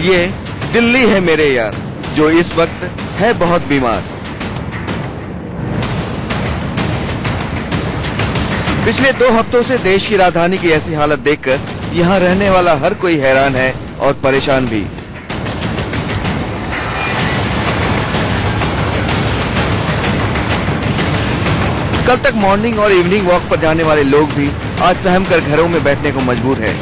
ये दिल्ली है मेरे यार, जो इस वक्त है बहुत बीमार। पिछले 2 हफ्तों से देश की राजधानी की ऐसी हालत देखकर यहाँ रहने वाला हर कोई हैरान है और परेशान भी। कल तक मॉर्निंग और इवनिंग वॉक पर जाने वाले लोग भी आज सहम कर घरों में बैठने को मजबूर है।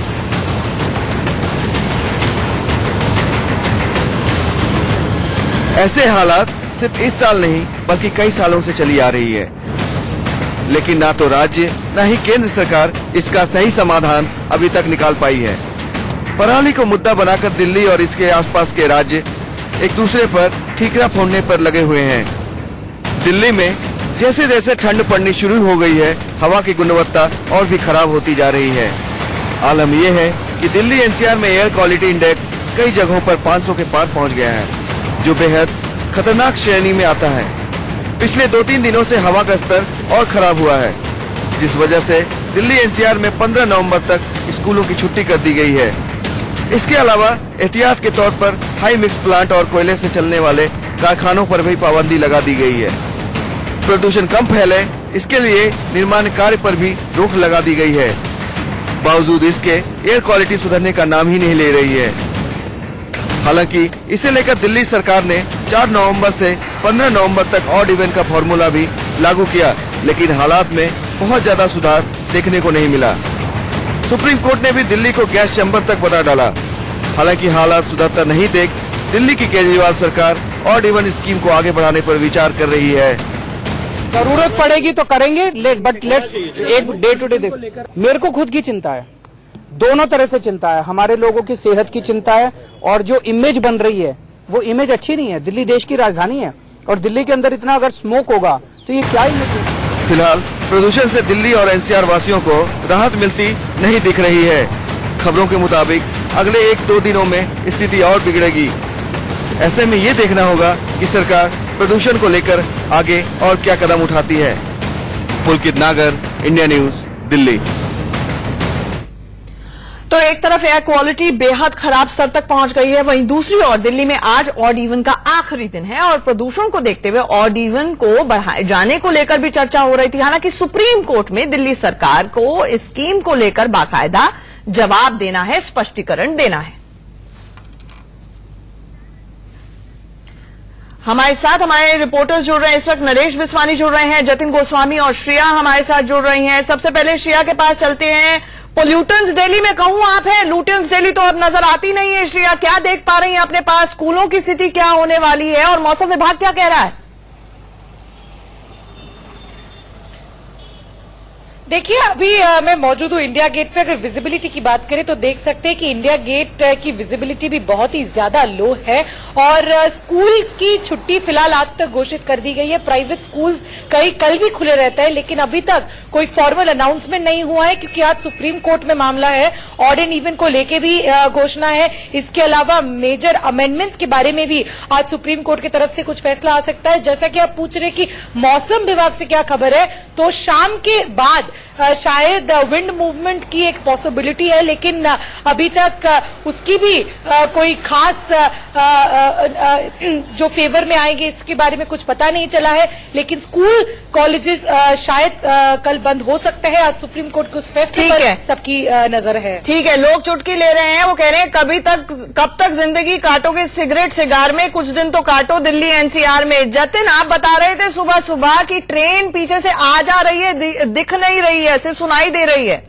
ऐसे हालात सिर्फ इस साल नहीं बल्कि कई सालों से चली आ रही है, लेकिन ना तो राज्य न ही केंद्र सरकार इसका सही समाधान अभी तक निकाल पाई है। पराली को मुद्दा बनाकर दिल्ली और इसके आसपास के राज्य एक दूसरे पर ठीकरा फोड़ने पर लगे हुए हैं। दिल्ली में जैसे जैसे ठंड पड़नी शुरू हो गई है, हवा की गुणवत्ता और भी खराब होती जा रही है। आलम यह है कि दिल्ली एनसीआर में एयर क्वालिटी इंडेक्स कई जगहों पर 500 के पार पहुंच गया है, जो बेहद खतरनाक श्रेणी में आता है। पिछले 2-3 दिनों से हवा का स्तर और खराब हुआ है, जिस वजह से दिल्ली एनसीआर में 15 नवंबर तक स्कूलों की छुट्टी कर दी गई है। इसके अलावा एहतियात के तौर पर हाई मिक्स प्लांट और कोयले से चलने वाले कारखानों पर भी पाबंदी लगा दी गई है। प्रदूषण कम फैले, इसके लिए निर्माण कार्य पर भी रोक लगा दी गई है। बावजूद इसके एयर क्वालिटी सुधरने का नाम ही नहीं ले रही है। हालांकि इसे लेकर दिल्ली सरकार ने 4 नवंबर से 15 नवंबर तक ऑड इवन का फॉर्मूला भी लागू किया, लेकिन हालात में बहुत ज्यादा सुधार देखने को नहीं मिला। सुप्रीम कोर्ट ने भी दिल्ली को गैस चैम्बर तक बना डाला। हालांकि हालात सुधरता नहीं देख दिल्ली की केजरीवाल सरकार ऑड इवन स्कीम को आगे बढ़ाने पर विचार कर रही है। जरूरत पड़ेगी तो करेंगे, बट लेट्स एक डे टू डे देखो। मेरे को खुद की चिंता है, दोनों तरह से चिंता है। हमारे लोगों की सेहत की चिंता है, और जो इमेज बन रही है वो इमेज अच्छी नहीं है। दिल्ली देश की राजधानी है, और दिल्ली के अंदर इतना अगर स्मोक होगा तो ये क्या इमेज है। फिलहाल प्रदूषण से दिल्ली और एनसीआर वासियों को राहत मिलती नहीं दिख रही है। खबरों के मुताबिक अगले 1-2 दिनों में स्थिति और बिगड़ेगी। ऐसे में ये देखना होगा कि सरकार प्रदूषण को लेकर आगे और क्या कदम उठाती है। पुलकित नागर, इंडिया न्यूज, दिल्ली। तो एक तरफ एयर क्वालिटी बेहद खराब स्तर तक पहुंच गई है, वहीं दूसरी ओर दिल्ली में आज ऑड इवन का आखिरी दिन है और प्रदूषण को देखते हुए ऑड इवन को बढ़ाए जाने को लेकर भी चर्चा हो रही थी। हालांकि सुप्रीम कोर्ट में दिल्ली सरकार को इस स्कीम को लेकर बाकायदा जवाब देना है, स्पष्टीकरण देना है। हमारे साथ हमारे रिपोर्टर्स जुड़ रहे हैं इस वक्त। नरेश बिस्वानी जुड़ रहे हैं, जतिन गोस्वामी और श्रेया हमारे साथ जुड़ रही हैं। सबसे पहले श्रेया के पास चलते हैं। पोल्यूटेंस दिल्ली में कहूं आप है, लूटेंस दिल्ली तो अब नजर आती नहीं है। श्रेया, क्या देख पा रही हैं अपने पास? स्कूलों की स्थिति क्या होने वाली है और मौसम विभाग क्या कह रहा है? देखिए, अभी मैं मौजूद हूँ इंडिया गेट पे। अगर विजिबिलिटी की बात करें तो देख सकते हैं कि इंडिया गेट की विजिबिलिटी भी बहुत ही ज्यादा लो है, और स्कूल्स की छुट्टी फिलहाल आज तक घोषित कर दी गई है। प्राइवेट स्कूल्स कल भी खुले रहते हैं, लेकिन अभी तक कोई फॉर्मल अनाउंसमेंट नहीं हुआ है, क्योंकि आज सुप्रीम कोर्ट में मामला है। ऑड एंड इवन को लेके भी घोषणा है। इसके अलावा मेजर अमेंडमेंट्स के बारे में भी आज सुप्रीम कोर्ट की तरफ से कुछ फैसला आ सकता है। जैसा कि आप पूछ रहे कि मौसम विभाग से क्या खबर है, तो शाम के बाद शायद विंड मूवमेंट की एक पॉसिबिलिटी है, लेकिन अभी तक उसकी भी कोई खास जो फेवर में आएंगे इसके बारे में कुछ पता नहीं चला है। लेकिन स्कूल कॉलेजेस शायद कल बंद हो सकते हैं। आज सुप्रीम कोर्ट के उस फैसले पर सबकी नजर है। ठीक है, लोग चुटकी ले रहे हैं, वो कह रहे हैं कब तक जिंदगी काटोगे सिगरेट सिगार में, कुछ दिन तो काटो दिल्ली एनसीआर में। जतिन, आप बता रहे थे सुबह सुबह की ट्रेन पीछे से आ जा रही है, दिख नहीं रही है, सिर्फ सुनाई दे रही है।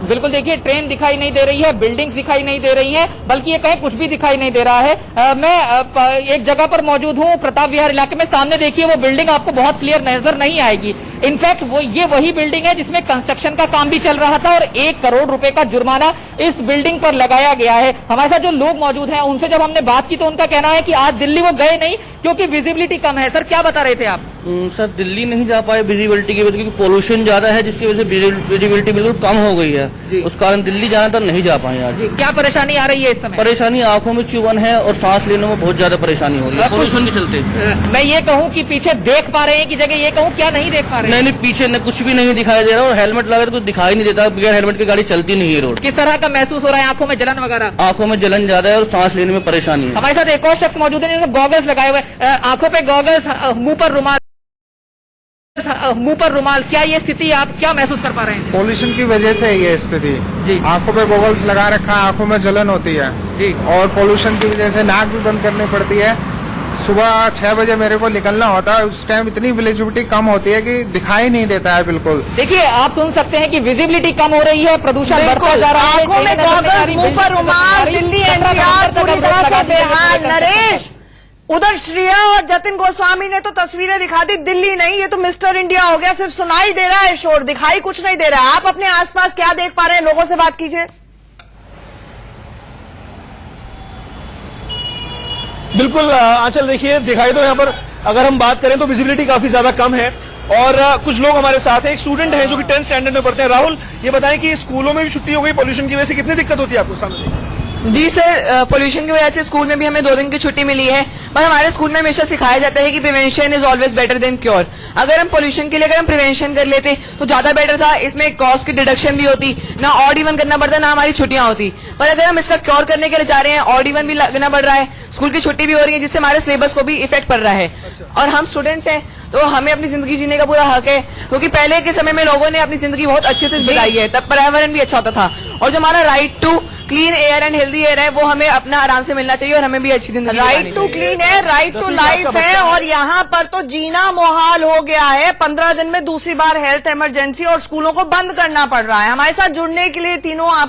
बिल्कुल, देखिए ट्रेन दिखाई नहीं दे रही है, बिल्डिंग्स दिखाई नहीं दे रही हैं, बल्कि ये कहीं कुछ भी दिखाई नहीं दे रहा है। मैं एक जगह पर मौजूद हूँ, प्रताप विहार इलाके में। सामने देखिए वो बिल्डिंग आपको बहुत क्लियर नजर नहीं आएगी। इनफैक्ट ये वही बिल्डिंग है जिसमें कंस्ट्रक्शन का काम भी चल रहा था, और 1 करोड़ रुपए का जुर्माना इस बिल्डिंग पर लगाया गया है। हमारे साथ जो लोग मौजूद हैं उनसे जब हमने बात की तो उनका कहना है कि आज दिल्ली वो गए नहीं क्योंकि विजिबिलिटी कम है। सर, क्या बता रहे थे आप? सर, दिल्ली नहीं जा पाए विजिबिलिटी की वजह, क्योंकि पोल्यूशन ज्यादा है, जिसकी वजह से विजिबिलिटी बिल्कुल कम हो गई है। उस कारण दिल्ली जाना तो नहीं जा पाए आज। क्या परेशानी आ रही है इस समय? परेशानी आंखों में चुभन है और सांस लेने में बहुत ज्यादा परेशानी हो रही है पोल्यूशन के चलते। मैं ये कहूँ कि पीछे देख पा रहे हैं की जगह ये कहूँ क्या नहीं देख पा रहे? नहीं नहीं, पीछे न कुछ भी नहीं दिखाई दे रहा और हेलमेट लगा तो कुछ दिखाई नहीं देता। बगैर हेलमेट की गाड़ी चलती नहीं है रोड। किस तरह का महसूस हो रहा है? आंखों में जलन वगैरह? आंखों में जलन ज्यादा है और सांस लेने में परेशानी है। हमारे साथ एक और शख्स मौजूद है जिन्होंने गॉगल्स लगाए हुए, आंखों पे गॉगल्स, मुंह पर रुमाल, क्या ये स्थिति आप क्या महसूस कर पा रहे हैं? पॉल्यूशन की वजह से ये स्थिति जी। आंखों पे गॉगल्स लगा रखा है, आंखों में जलन होती है जी। और पॉल्यूशन की वजह से नाक भी बंद करनी पड़ती है। सुबह 6 बजे मेरे को निकलना होता है, उस टाइम इतनी विजिबिलिटी कम होती है कि दिखाई नहीं देता है बिल्कुल। देखिए, आप सुन सकते हैं कि विजिबिलिटी कम हो रही है, प्रदूषण बढ़ता बिल्कुल, जा रहा है। आंखों में गॉगल्स, मुंह पर रुमाल, दिल्ली एनसीआर पूरी तरह से बेहाल। नरेश, उधर श्रेया और जतिन गोस्वामी ने तो तस्वीरें दिखा दी, दिल्ली नहीं, ये तो मिस्टर इंडिया हो गया। सिर्फ सुनाई दे रहा है शोर, दिखाई कुछ नहीं दे रहा है। आप अपने आसपास क्या देख पा रहे हैं? लोगों से बात कीजिए। बिल्कुल आंचल, देखिए दिखाई तो यहाँ पर अगर हम बात करें तो विजिबिलिटी काफी ज्यादा कम है और कुछ लोग हमारे साथ हैं। एक स्टूडेंट है जो कि 10th स्टैंडर्ड में पढ़ते हैं। राहुल, ये बताएं कि स्कूलों में भी छुट्टी हो गई पॉल्यूशन की वजह से, कितनी दिक्कत होती है आपको सामने? जी सर, पोल्यूशन की वजह से स्कूल में भी हमें 2 दिन की छुट्टी मिली है, पर हमारे स्कूल में हमेशा सिखाया जाता है कि prevention is always better than cure. अगर हम पोल्यूशन के लिए अगर हम प्रिवेंशन कर लेते तो ज्यादा बेटर था। इसमें कॉस्ट की डिडक्शन भी होती, ना ऑड इवन करना पड़ता, ना हमारी छुट्टियां होती। पर अगर हम इसका क्योर करने के लिए जा रहे हैं, ऑड इवन भी लगना पड़ रहा है, स्कूल की छुट्टी भी हो रही है, जिससे हमारे सिलेबस को भी इफेक्ट पड़ रहा है। और हम स्टूडेंट्स हैं तो हमें अपनी जिंदगी जीने का पूरा हक है, क्योंकि पहले के समय में लोगों ने अपनी जिंदगी बहुत अच्छे से बिताई है, तब पर्यावरण भी अच्छा होता था। और जो हमारा right to clean air and healthy air है वो हमें अपना आराम से मिलना चाहिए और हमें भी अच्छी जिंदगी राइट टू क्लीन है, राइट टू लाइफ है, और यहाँ पर तो जीना मुहाल हो गया है। 15 दिन में दूसरी बार हेल्थ इमरजेंसी और स्कूलों को बंद करना पड़ रहा है। हमारे साथ जुड़ने के लिए तीनों आप